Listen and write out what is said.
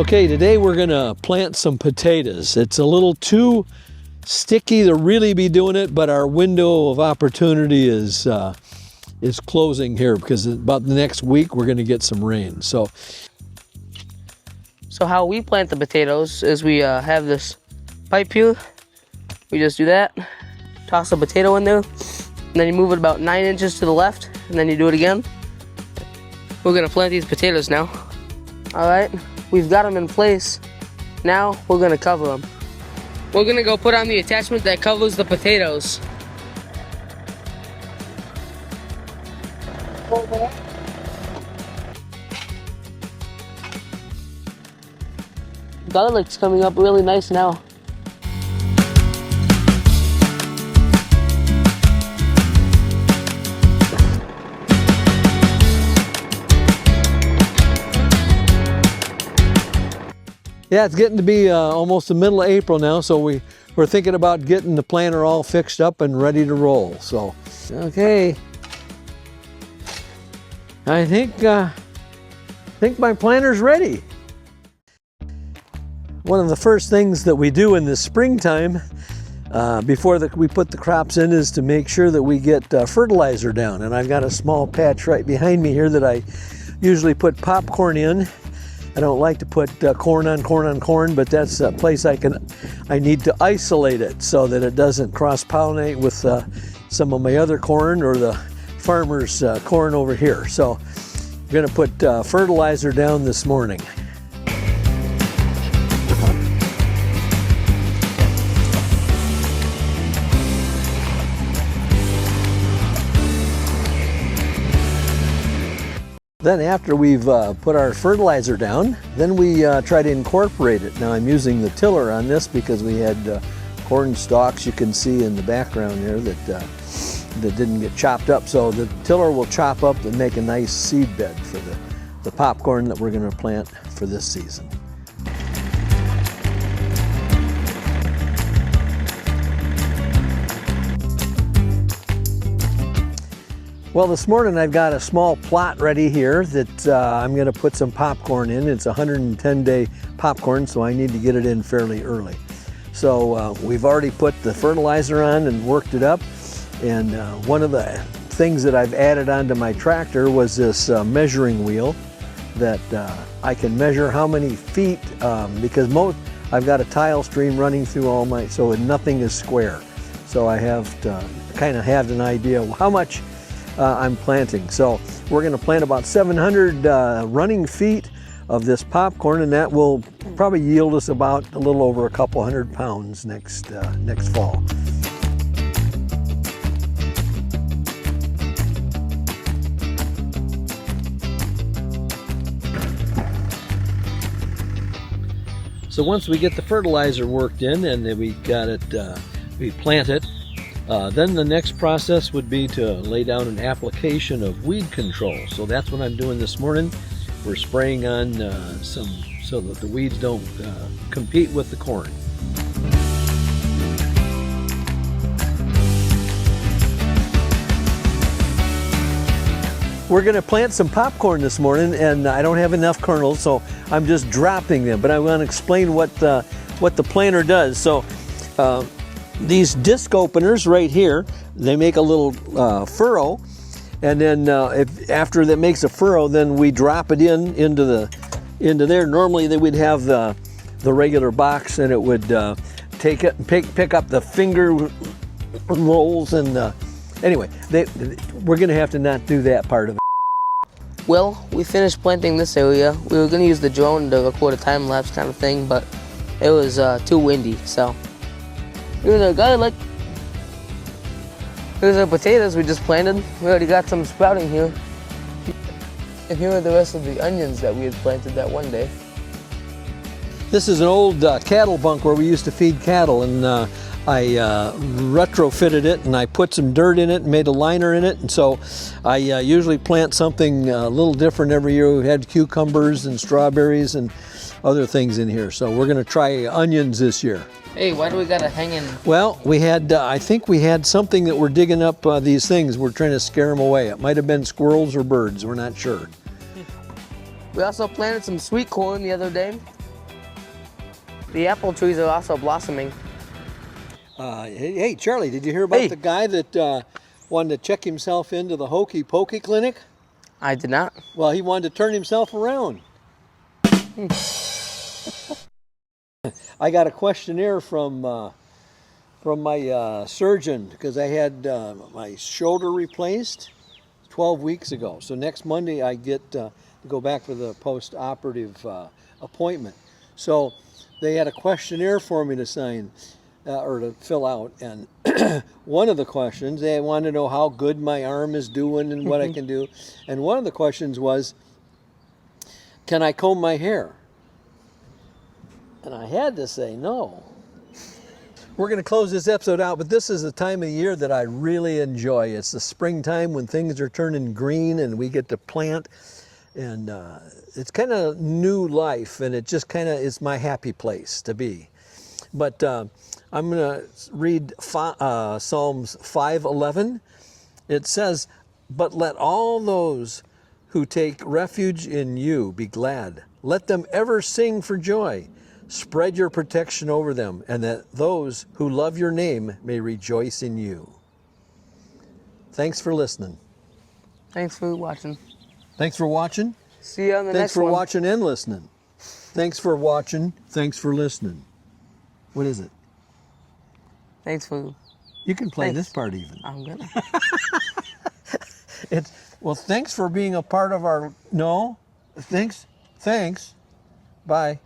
Okay, today we're gonna plant some potatoes. It's a little too sticky to really be doing it, but our window of opportunity is closing here because about the next week we're gonna get some rain. So how we plant the potatoes is we have this pipe here. We just do that, toss a potato in there, and then you move it about 9 inches to the left, and then you do it again. We're gonna plant these potatoes now. All right, we've got them in place. Now we're gonna cover them. We're gonna go put on the attachment that covers the potatoes. Garlic's coming up really nice now. yeah, it's getting to be almost the middle of April now, so we're thinking about getting the planter all fixed up and ready to roll. So, okay. I think my planter's ready. One of the first things that we do in the springtime before we put the crops in is to make sure that we get fertilizer down. And I've got a small patch right behind me here that I usually put popcorn in. I don't like to put corn on corn on corn, but that's a place I need to isolate it so that it doesn't cross-pollinate with some of my other corn or the farmer's corn over here. So I'm gonna put fertilizer down this morning. Then after we've put our fertilizer down, then we try to incorporate it. Now I'm using the tiller on this because we had corn stalks you can see in the background there that didn't get chopped up. So the tiller will chop up and make a nice seed bed for the popcorn that we're gonna plant for this season. Well, this morning I've got a small plot ready here that I'm going to put some popcorn in. It's a 110-day popcorn, so I need to get it in fairly early. So we've already put the fertilizer on and worked it up. And one of the things that I've added onto my tractor was this measuring wheel that I can measure how many feet, because I've got a tile stream running through all my, so nothing is square. So I have to kind of have an idea of how much I'm planting. So we're going to plant about 700 running feet of this popcorn, and that will probably yield us about a little over a couple hundred pounds next fall. So once we get the fertilizer worked in and then we got it, we plant it, then the next process would be to lay down an application of weed control. So that's what I'm doing this morning. We're spraying on some so that the weeds don't compete with the corn. We're going to plant some popcorn this morning, and I don't have enough kernels, so I'm just dropping them. But I want to explain what the planter does. So these disc openers right here, they make a little furrow, and then after that makes a furrow, then we drop it into there. Normally they would have the regular box, and it would take it and pick up the finger rolls, and anyway, we're going to have to not do that part of it. Well, we finished planting this area. We were going to use the drone to record a time lapse kind of thing, but it was too windy. So here's our garlic. Here's our potatoes we just planted. We already got some sprouting here. And here are the rest of the onions that we had planted that one day. This is an old cattle bunk where we used to feed cattle, and I retrofitted it, and I put some dirt in it and made a liner in it. And so I usually plant something a little different every year. We had cucumbers and strawberries and other things in here. So we're going to try onions this year. Hey, why do we got a hanging? Well, we had, I think we had something that were digging up these things. We're trying to scare them away. It might have been squirrels or birds. We're not sure. We also planted some sweet corn the other day. The apple trees are also blossoming. Hey, Charlie, did you hear about Hey. the guy that wanted to check himself into the Hokey Pokey Clinic? I did not. Well, he wanted to turn himself around. I got a questionnaire from my surgeon because I had my shoulder replaced 12 weeks ago. So next Monday I get to go back for the post-operative appointment. So they had a questionnaire for me to sign or to fill out, and one of the questions, they wanted to know how good my arm is doing and what I can do. And one of the questions was, can I comb my hair? And I had to say no. We're going to close this episode out, but this is the time of year that I really enjoy. It's the springtime when things are turning green and we get to plant, and it's kind of new life, and it just kind of is my happy place to be. But I'm going to read Psalms 5:11. It says, "But let all those who take refuge in you be glad. Let them ever sing for joy. Spread your protection over them, and that those who love your name may rejoice in you." Thanks for listening. Thanks for watching. Thanks for watching. See you on the Thanks next for one. watching and listening. Thanks for watching. Thanks for listening. What is it? Thanks for. You can play Thanks. this part even. I'm gonna. Well, thanks for being a part of our. No? Thanks. Bye.